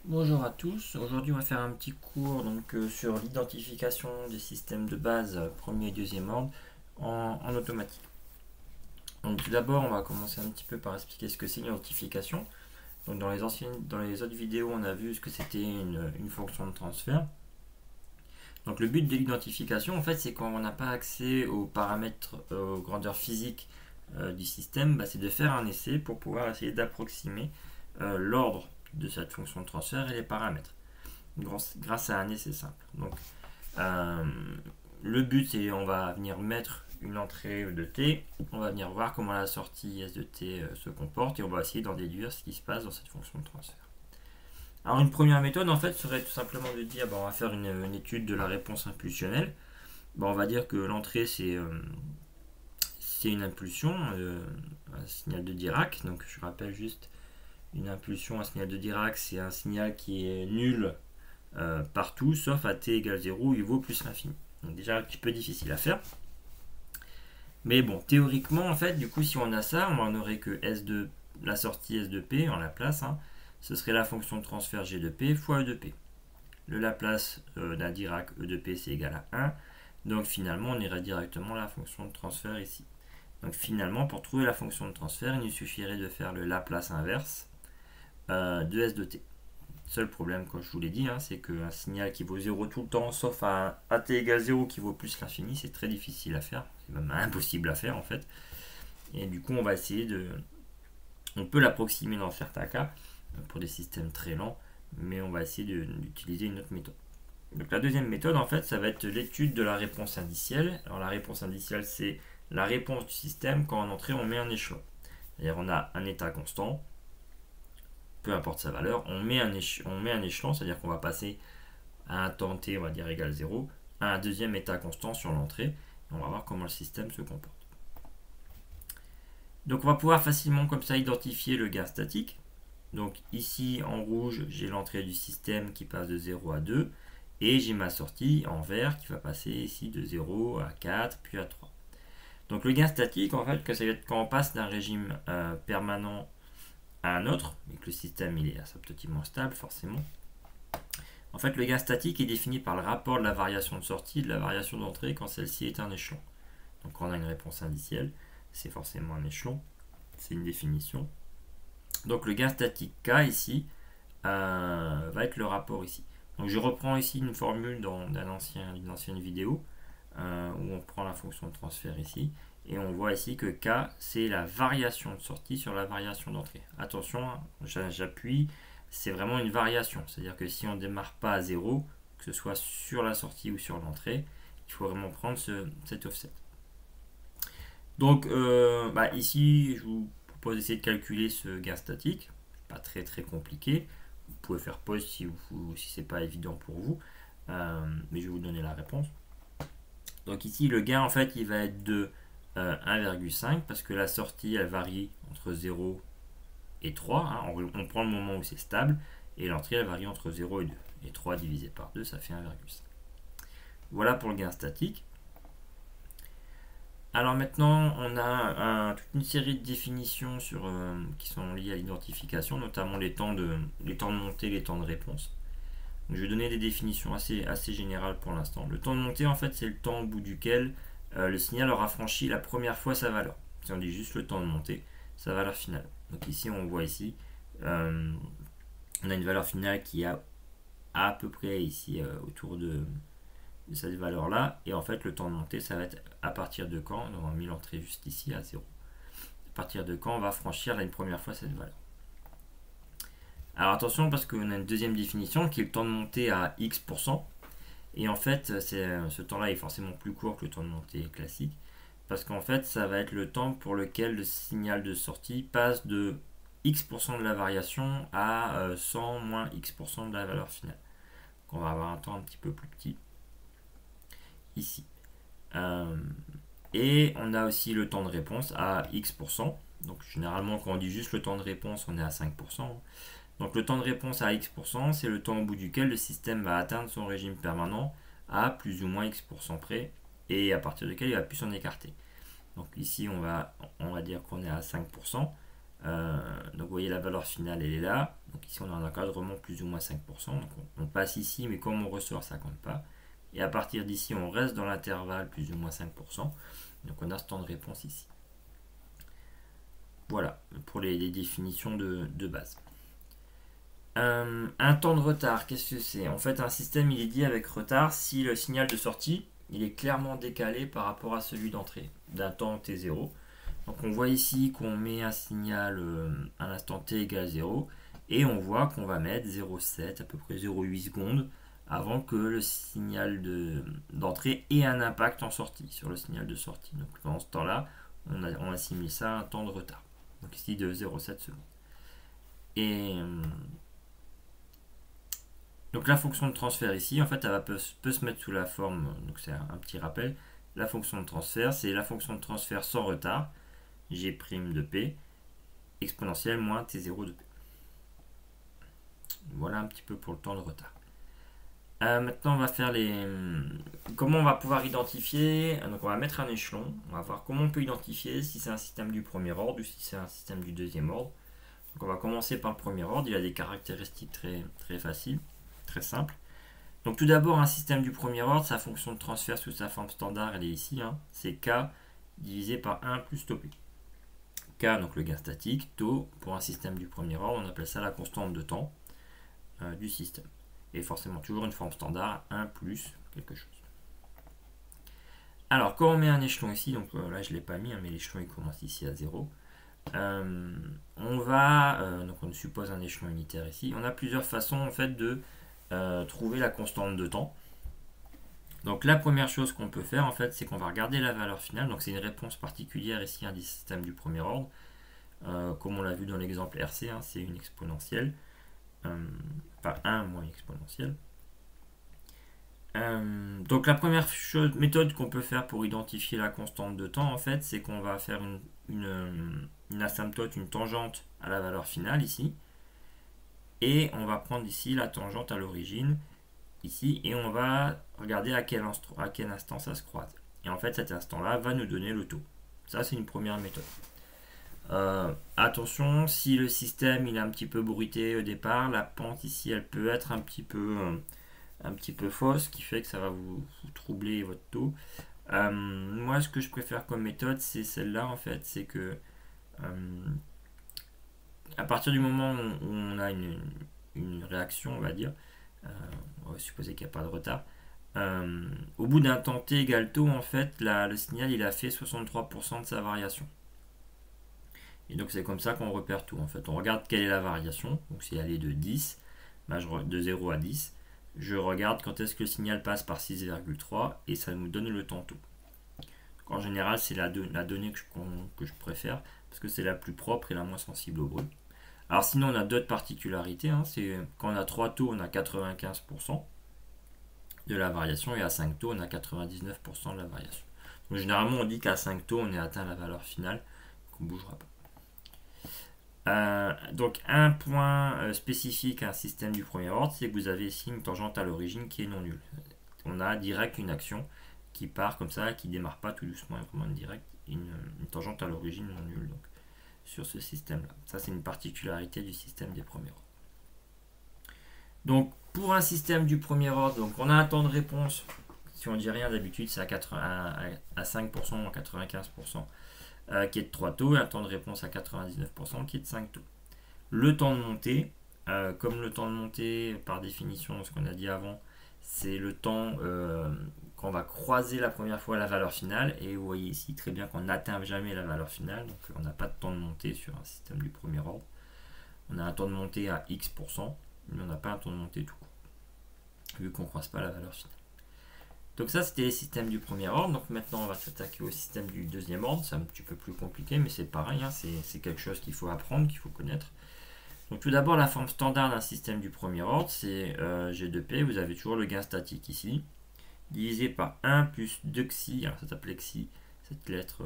Bonjour à tous, aujourd'hui on va faire un petit cours sur l'identification des systèmes de base premier et deuxième ordre en automatique. Donc tout d'abord on va commencer un petit peu par expliquer ce que c'est l'identification. Donc dans les autres vidéos on a vu ce que c'était une fonction de transfert. Donc le but de l'identification en fait c'est quand on n'a pas accès aux paramètres, aux grandeurs physiques du système, c'est de faire un essai pour pouvoir essayer d'approximer l'ordre de cette fonction de transfert et les paramètres grâce à un essai simple. Donc, euh, le but, c'est on va venir mettre une entrée de t, on va venir voir comment la sortie s de t se comporte et on va essayer d'en déduire ce qui se passe dans cette fonction de transfert. Alors, une première méthode, en fait, serait tout simplement de dire on va faire une étude de la réponse impulsionnelle. On va dire que l'entrée, c'est une impulsion, un signal de Dirac. Donc, je rappelle juste une impulsion, un signal de Dirac, c'est un signal qui est nul partout, sauf à t égale 0 où il vaut plus l'infini. Donc déjà un petit peu difficile à faire. Mais bon, théoriquement, en fait, du coup, si on a ça, on n'aurait que la sortie S de P en Laplace, ce serait la fonction de transfert G de P fois E de P. Le Laplace d'un Dirac E de P, c'est égal à 1. Donc finalement, on irait directement à la fonction de transfert ici. Donc finalement, pour trouver la fonction de transfert, il nous suffirait de faire le Laplace inverse de S de T. Seul problème, comme je vous l'ai dit, c'est qu'un signal qui vaut 0 tout le temps, sauf à t égale 0 qui vaut plus l'infini, c'est très difficile à faire. C'est même impossible à faire en fait. Et du coup, on va essayer de. On peut l'approximer dans certains cas, pour des systèmes très lents, mais on va essayer d'utiliser une autre méthode. Donc la deuxième méthode, en fait, ça va être l'étude de la réponse indicielle. Alors la réponse indicielle, c'est la réponse du système quand en entrée on met un échelon. C'est-à-dire on a un état constant, peu importe sa valeur, on met un échelon, c'est-à-dire qu'on va passer à un temps t, on va dire égal 0, à un deuxième état constant sur l'entrée, et on va voir comment le système se comporte. Donc on va pouvoir facilement comme ça identifier le gain statique. Donc ici en rouge, j'ai l'entrée du système qui passe de 0 à 2, et j'ai ma sortie en vert qui va passer ici de 0 à 4, puis à 3. Donc le gain statique, en fait, ça va être quand on passe d'un régime permanent à un autre, et que le système il est asymptotiquement stable forcément. En fait, le gain statique est défini par le rapport de la variation de sortie et de la variation d'entrée quand celle-ci est un échelon. Donc quand on a une réponse indicielle, c'est forcément un échelon, c'est une définition. Donc le gain statique K ici va être le rapport ici. Donc je reprends ici une formule d'une ancienne vidéo où on prend la fonction de transfert ici et on voit ici que K c'est la variation de sortie sur la variation d'entrée. Attention, j'appuie, c'est vraiment une variation, c'est-à-dire que si on ne démarre pas à 0, que ce soit sur la sortie ou sur l'entrée, il faut vraiment prendre cet offset. Donc ici je vous propose d'essayer de calculer ce gain statique, pas très très compliqué. Vous pouvez faire pause si c'est pas évident pour vous, mais je vais vous donner la réponse. Donc ici le gain en fait il va être de 1,5 parce que la sortie elle varie entre 0 et 3. On prend le moment où c'est stable et l'entrée elle varie entre 0 et 2. Et 3 divisé par 2 ça fait 1,5. Voilà pour le gain statique. Alors maintenant, on a toute une série de définitions qui sont liées à l'identification, notamment les temps de montée, les temps de réponse. Donc, je vais donner des définitions assez générales pour l'instant. Le temps de montée, en fait, c'est le temps au bout duquel le signal aura franchi la première fois sa valeur. Si on dit juste le temps de montée, sa valeur finale. Donc ici, on voit ici, on a une valeur finale qui est à peu près ici autour de cette valeur là, et en fait le temps de montée ça va être à partir de quand, on a mis l'entrée juste ici à 0, à partir de quand on va franchir une première fois cette valeur. Alors attention parce qu'on a une deuxième définition qui est le temps de montée à x%, et en fait ce temps là est forcément plus court que le temps de montée classique, parce qu'en fait ça va être le temps pour lequel le signal de sortie passe de x% de la variation à 100 moins x% de la valeur finale. Donc on va avoir un temps un petit peu plus petit ici. Et on a aussi le temps de réponse à x%. Donc généralement quand on dit juste le temps de réponse, on est à 5%. Donc le temps de réponse à x%, c'est le temps au bout duquel le système va atteindre son régime permanent à plus ou moins x% près, et à partir duquel il va plus s'en écarter. Donc ici on va dire qu'on est à 5%. Donc vous voyez la valeur finale elle est là. Donc ici on a un encadrement plus ou moins 5%. Donc on passe ici, mais comme on ressort, ça compte pas. Et à partir d'ici, on reste dans l'intervalle plus ou moins 5%. Donc on a ce temps de réponse ici. Voilà pour les définitions de base. Un temps de retard, qu'est-ce que c'est? En fait, un système il est dit avec retard si le signal de sortie il est clairement décalé par rapport à celui d'entrée d'un temps t0. Donc on voit ici qu'on met un signal à l'instant t égale 0 et on voit qu'on va mettre 0,7 à peu près 0,8 secondes avant que le signal d'entrée ait un impact en sortie sur le signal de sortie. Donc pendant ce temps-là, on assimile ça à un temps de retard. Donc ici de 0,7 secondes. Et donc la fonction de transfert ici, en fait, elle peut se mettre sous la forme, donc c'est un petit rappel, la fonction de transfert, c'est la fonction de transfert sans retard, g' de p, exponentielle moins t0 de p. Voilà un petit peu pour le temps de retard. Maintenant, on va faire comment on va pouvoir identifier. Donc, on va mettre un échelon. On va voir comment on peut identifier si c'est un système du premier ordre ou si c'est un système du deuxième ordre. Donc, on va commencer par le premier ordre. Il a des caractéristiques très faciles, très simples. Donc, tout d'abord, un système du premier ordre, sa fonction de transfert sous sa forme standard, elle est ici. C'est K divisé par 1 plus tau P. K, donc le gain statique. Tau, pour un système du premier ordre, on appelle ça la constante de temps du système. Et forcément toujours une forme standard, 1 plus quelque chose. Alors, quand on met un échelon ici, donc là je ne l'ai pas mis, mais l'échelon il commence ici à 0. On va, donc on suppose un échelon unitaire ici. On a plusieurs façons en fait de trouver la constante de temps. Donc la première chose qu'on peut faire en fait, c'est qu'on va regarder la valeur finale. Donc c'est une réponse particulière ici du système du premier ordre. Comme on l'a vu dans l'exemple RC, c'est une exponentielle. Enfin 1 moins exponentielle. Donc la première méthode qu'on peut faire pour identifier la constante de temps en fait, c'est qu'on va faire une asymptote, une tangente à la valeur finale ici, et on va prendre ici la tangente à l'origine ici, et on va regarder à quel instant ça se croise. Et en fait cet instant là va nous donner le taux. Ça c'est une première méthode. Attention, si le système il est un petit peu bruité au départ, la pente ici elle peut être un petit peu fausse, ce qui fait que ça va vous troubler votre taux. Moi ce que je préfère comme méthode c'est celle-là en fait, c'est que à partir du moment où on a une réaction, on va dire, on va supposer qu'il n'y a pas de retard, au bout d'un temps t égale taux, en fait le signal il a fait 63% de sa variation. Et donc c'est comme ça qu'on repère tout. En fait, on regarde quelle est la variation. Donc si elle est de 10, de 0 à 10, je regarde quand est-ce que le signal passe par 6,3 et ça nous donne le temps taux. Donc, en général, c'est la donnée que je préfère parce que c'est la plus propre et la moins sensible au bruit. Alors sinon, on a d'autres particularités. C'est quand on a 3 taux, on a 95% de la variation et à 5 taux, on a 99% de la variation. Donc généralement, on dit qu'à 5 taux, on est atteint la valeur finale, qu'on ne bougera pas. Donc un point spécifique à un système du premier ordre, c'est que vous avez ici une tangente à l'origine qui est non nulle. On a direct une action qui part comme ça, qui ne démarre pas tout doucement, vraiment direct, une tangente à l'origine non nulle donc, sur ce système-là. Ça c'est une particularité du système des premiers ordres. Donc pour un système du premier ordre, donc on a un temps de réponse, si on dit rien d'habitude, c'est à 5% ou à 95%. Qui est de 3 taux et un temps de réponse à 99% qui est de 5 taux. Le temps de montée, comme le temps de montée par définition, ce qu'on a dit avant, c'est le temps qu'on va croiser la première fois la valeur finale, et vous voyez ici très bien qu'on n'atteint jamais la valeur finale, donc on n'a pas de temps de montée sur un système du premier ordre. On a un temps de montée à X%, mais on n'a pas un temps de montée tout court, vu qu'on ne croise pas la valeur finale. Donc ça c'était les systèmes du premier ordre. Donc maintenant on va s'attaquer au système du deuxième ordre. C'est un petit peu plus compliqué mais c'est pareil, c'est quelque chose qu'il faut apprendre, qu'il faut connaître. Donc tout d'abord la forme standard d'un système du premier ordre c'est G2P, vous avez toujours le gain statique ici, divisé par 1 plus 2 xi, alors ça s'appelle xi, cette lettre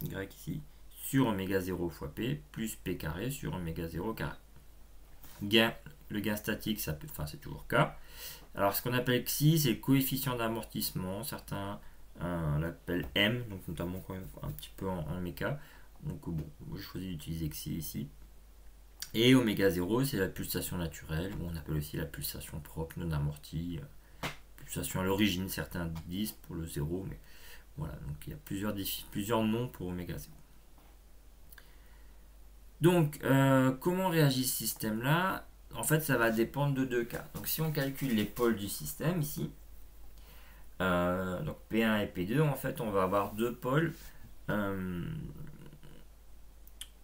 Y ici, sur oméga 0 fois P, plus P carré sur oméga 0 carré. Le gain statique, c'est toujours K. Alors ce qu'on appelle xi, c'est le coefficient d'amortissement. Certains l'appellent M, donc notamment un petit peu en méca. Donc bon, moi je choisis d'utiliser xi ici. Et oméga 0, c'est la pulsation naturelle, ou on appelle aussi la pulsation propre, non amortie. Pulsation à l'origine, certains disent pour le 0, mais voilà, donc il y a plusieurs noms pour oméga 0. Donc, comment réagit ce système-là? En fait, ça va dépendre de deux cas. Donc, si on calcule les pôles du système ici, donc P1 et P2, en fait, on va avoir deux pôles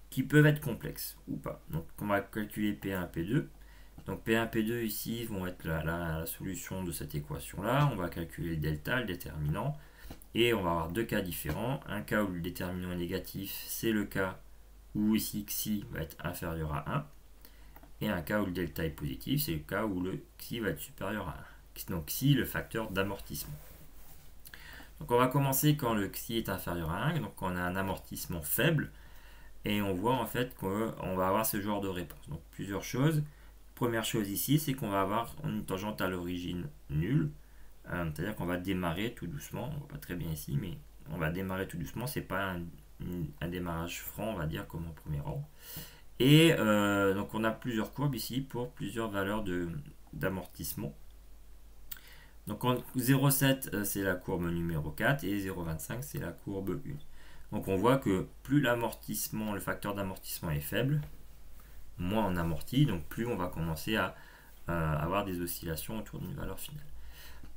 qui peuvent être complexes ou pas. Donc, on va calculer P1 et P2. Donc, P1 et P2 ici vont être la solution de cette équation-là. On va calculer le delta, le déterminant. Et on va avoir deux cas différents. Un cas où le déterminant est négatif, c'est le cas où ici xi va être inférieur à 1. Et un cas où le delta est positif, c'est le cas où le xi va être supérieur à 1. Donc xi, le facteur d'amortissement. Donc on va commencer quand le xi est inférieur à 1, donc on a un amortissement faible. Et on voit en fait qu'on va avoir ce genre de réponse. Donc plusieurs choses. Première chose ici, c'est qu'on va avoir une tangente à l'origine nulle. C'est-à-dire qu'on va démarrer tout doucement. On ne voit pas très bien ici, mais on va démarrer tout doucement. C'est pas un démarrage franc, on va dire, comme en premier ordre. Et donc on a plusieurs courbes ici pour plusieurs valeurs d'amortissement. Donc 0,7 c'est la courbe numéro 4 et 0,25 c'est la courbe 1. Donc on voit que plus l'amortissement, le facteur d'amortissement est faible, moins on amortit, donc plus on va commencer à avoir des oscillations autour d'une valeur finale.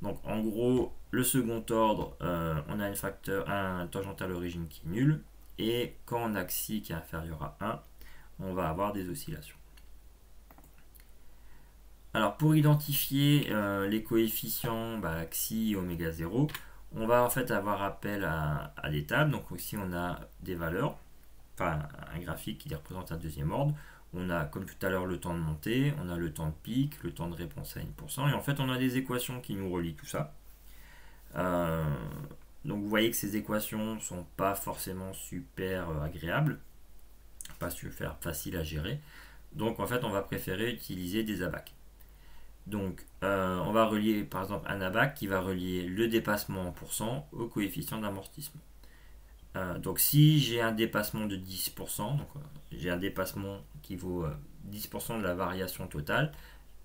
Donc en gros, le second ordre, on a un tangente à l'origine qui est nul, et quand on a xi qui est inférieur à 1, on va avoir des oscillations. Alors pour identifier les coefficients xi et oméga 0, on va en fait avoir appel à des tables. Donc ici on a des valeurs, enfin un graphique qui les représente un deuxième ordre. On a comme tout à l'heure le temps de montée, on a le temps de pic, le temps de réponse à 1%, et en fait on a des équations qui nous relient tout ça. Donc vous voyez que ces équations ne sont pas forcément super agréables, pas super faciles à gérer. Donc en fait on va préférer utiliser des abacs. Donc on va relier par exemple un abac qui va relier le dépassement en pourcent au coefficient d'amortissement. Donc si j'ai un dépassement de 10%, donc j'ai un dépassement qui vaut 10% de la variation totale,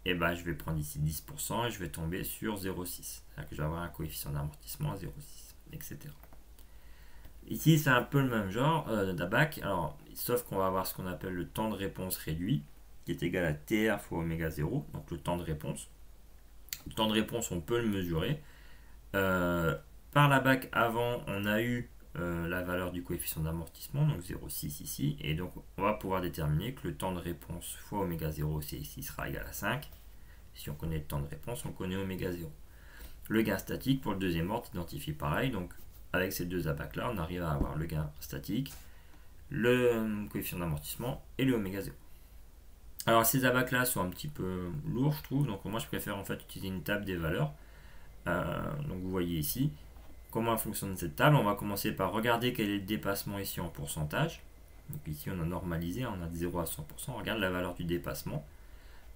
et ben je vais prendre ici 10% et je vais tomber sur 0,6. C'est-à-dire que je vais avoir un coefficient d'amortissement à 0,6, etc. Ici c'est un peu le même genre d'abac, alors sauf qu'on va avoir ce qu'on appelle le temps de réponse réduit, qui est égal à TR fois oméga 0, donc le temps de réponse. Le temps de réponse, on peut le mesurer. Par la BAC avant, on a eu la valeur du coefficient d'amortissement, donc 0,6 ici, et donc on va pouvoir déterminer que le temps de réponse fois oméga 0, c'est ici, sera égal à 5. Si on connaît le temps de réponse, on connaît oméga 0. Le gain statique pour le deuxième ordre identifie pareil, donc avec ces deux abacs là, on arrive à avoir le gain statique, le coefficient d'amortissement et le oméga 0. Alors ces abacs là sont un petit peu lourds je trouve, donc moi je préfère en fait utiliser une table des valeurs. Donc vous voyez ici comment fonctionne cette table. On va commencer par regarder quel est le dépassement ici en pourcentage. Donc ici on a normalisé, on a de 0 à 100%. On regarde la valeur du dépassement.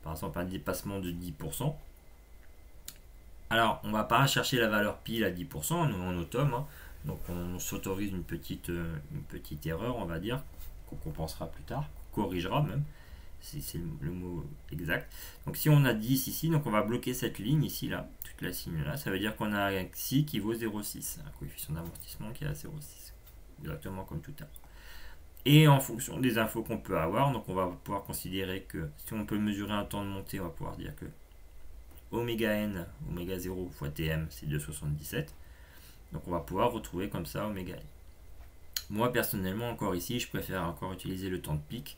Par exemple un dépassement de 10%. Alors on ne va pas chercher la valeur pile à 10%, nous en automne, hein. Donc on s'autorise une petite erreur, on va dire, qu'on compensera plus tard, qu'on corrigera même. C'est le mot exact. Donc si on a 10 ici, donc on va bloquer cette ligne ici, là, toute la ligne là, ça veut dire qu'on a un xi qui vaut 0,6, un coefficient d'amortissement qui est à 0,6, exactement comme tout à l'heure. Et en fonction des infos qu'on peut avoir, donc on va pouvoir considérer que si on peut mesurer un temps de montée, on va pouvoir dire que oméga n, oméga 0 fois tm, c'est 2,77. Donc on va pouvoir retrouver comme ça oméga n. Moi personnellement, encore ici, je préfère encore utiliser le temps de pic,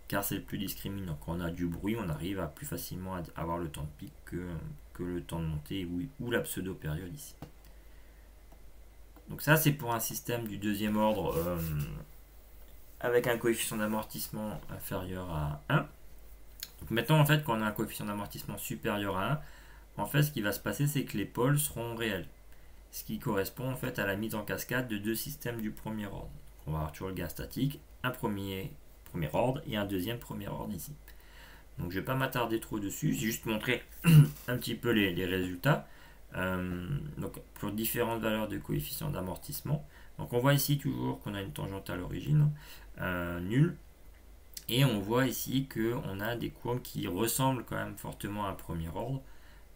car c'est le plus discriminant. Quand on a du bruit, on arrive à plus facilement avoir le temps de pic que le temps de montée ou la pseudo-période ici. Donc ça c'est pour un système du deuxième ordre avec un coefficient d'amortissement inférieur à 1. Donc maintenant en fait quand on a un coefficient d'amortissement supérieur à 1, en fait ce qui va se passer c'est que les pôles seront réels. Ce qui correspond en fait à la mise en cascade de deux systèmes du premier ordre. On va avoir toujours le gain statique, un premier ordre et un deuxième premier ordre ici. Donc je ne vais pas m'attarder trop dessus, j'ai juste montré un petit peu les résultats. Donc pour différentes valeurs de coefficient d'amortissement, Donc on voit ici toujours qu'on a une tangente à l'origine, nulle. Et on voit ici qu'on a des courbes qui ressemblent quand même fortement à un premier ordre.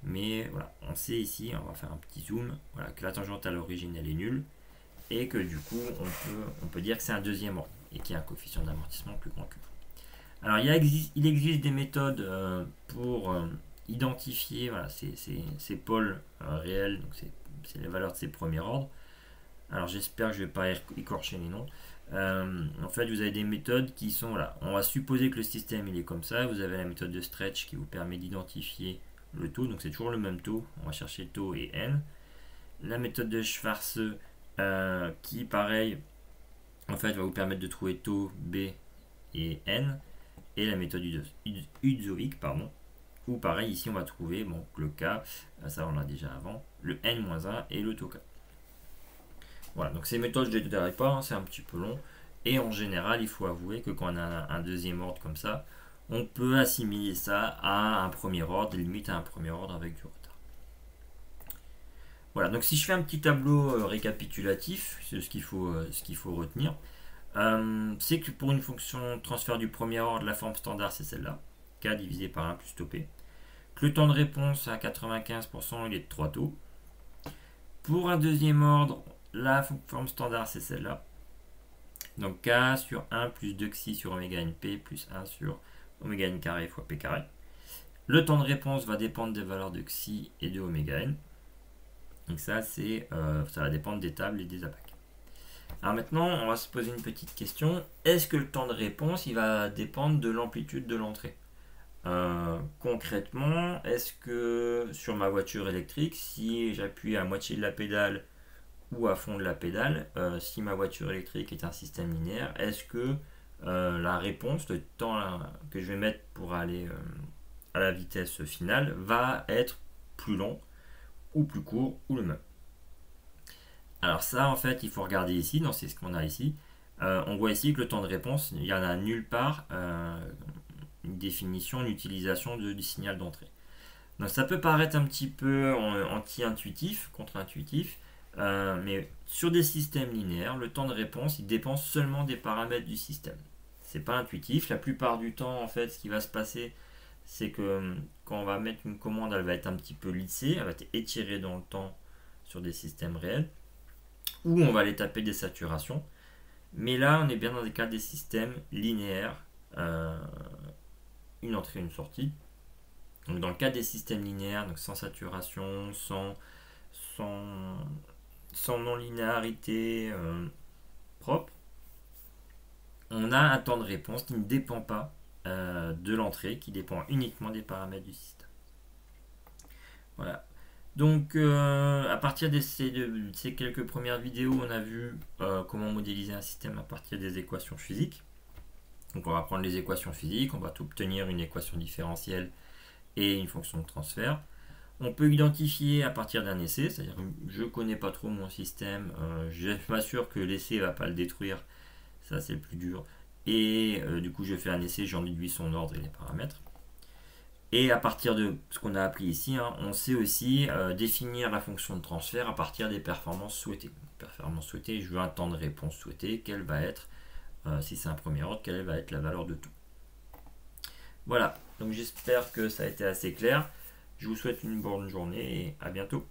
Mais voilà, on sait ici, on va faire un petit zoom, voilà, que la tangente à l'origine elle est nulle. Et que du coup on peut dire que c'est un deuxième ordre. Et qu'il y a un coefficient d'amortissement plus grand que 1. Alors il existe des méthodes pour identifier voilà, ces pôles réels, donc c'est les valeurs de ces premiers ordres. Alors j'espère que je ne vais pas écorcher les noms. En fait, vous avez des méthodes qui sont, voilà, on va supposer que le système il est comme ça. Vous avez la méthode de stretch qui vous permet d'identifier le taux, donc c'est toujours le même taux. On va chercher taux et n. La méthode de Schwarze qui, pareil, en fait, va vous permettre de trouver taux, b et n. Et la méthode Udzovic, pardon, où pareil, ici on va trouver bon, le k, ça on l'a déjà avant, le n-1 et le taux k. Voilà, donc ces méthodes, je ne les détaillerai pas, hein, c'est un petit peu long. Et en général, il faut avouer que quand on a un deuxième ordre comme ça, on peut assimiler ça à un premier ordre, limite à un premier ordre avec du retard. Voilà, donc si je fais un petit tableau récapitulatif, c'est ce qu'il faut retenir. C'est que pour une fonction transfert du premier ordre, la forme standard c'est celle-là, k divisé par 1 plus taux p. Que le temps de réponse à 95% il est de 3 taux. Pour un deuxième ordre, la forme standard c'est celle-là. Donc k sur 1 plus 2 xi sur oméga np plus 1 sur oméga n carré fois p carré. Le temps de réponse va dépendre des valeurs de xi et de oméga n. Donc ça, ça va dépendre des tables et des APAC. Alors maintenant, on va se poser une petite question. Est-ce que le temps de réponse, il va dépendre de l'amplitude de l'entrée? Concrètement, est-ce que sur ma voiture électrique, si j'appuie à moitié de la pédale ou à fond de la pédale, si ma voiture électrique est un système linéaire, est-ce que la réponse, le temps que je vais mettre pour aller à la vitesse finale, va être plus long ou plus court ou le même? Alors ça, en fait, il faut regarder ici, c'est ce qu'on a ici. On voit ici que le temps de réponse, il n'y en a nulle part une définition, une utilisation du signal d'entrée. Donc ça peut paraître un petit peu anti-intuitif, contre-intuitif, mais sur des systèmes linéaires, le temps de réponse, il dépend seulement des paramètres du système. C'est pas intuitif. La plupart du temps, en fait, ce qui va se passer, c'est que quand on va mettre une commande, elle va être un petit peu lissée, elle va être étirée dans le temps sur des systèmes réels, ou on va aller taper des saturations. Mais là, on est bien dans des cas des systèmes linéaires, une entrée, une sortie. Donc dans le cas des systèmes linéaires, donc sans saturation, sans non-linéarité propre, on a un temps de réponse qui ne dépend pas de l'entrée, qui dépend uniquement des paramètres du système. Voilà. Donc à partir de ces quelques premières vidéos, on a vu comment modéliser un système à partir des équations physiques. Donc on va prendre les équations physiques, on va obtenir une équation différentielle et une fonction de transfert. On peut identifier à partir d'un essai, c'est-à-dire je ne connais pas trop mon système, je m'assure que l'essai ne va pas le détruire, ça c'est le plus dur. Et du coup je fais un essai, j'en déduis son ordre et les paramètres. Et à partir de ce qu'on a appris ici, on sait aussi définir la fonction de transfert à partir des performances souhaitées. Performance souhaitée, je veux un temps de réponse souhaité, quelle va être, si c'est un premier ordre, quelle va être la valeur de tout. Voilà, donc j'espère que ça a été assez clair. Je vous souhaite une bonne journée et à bientôt.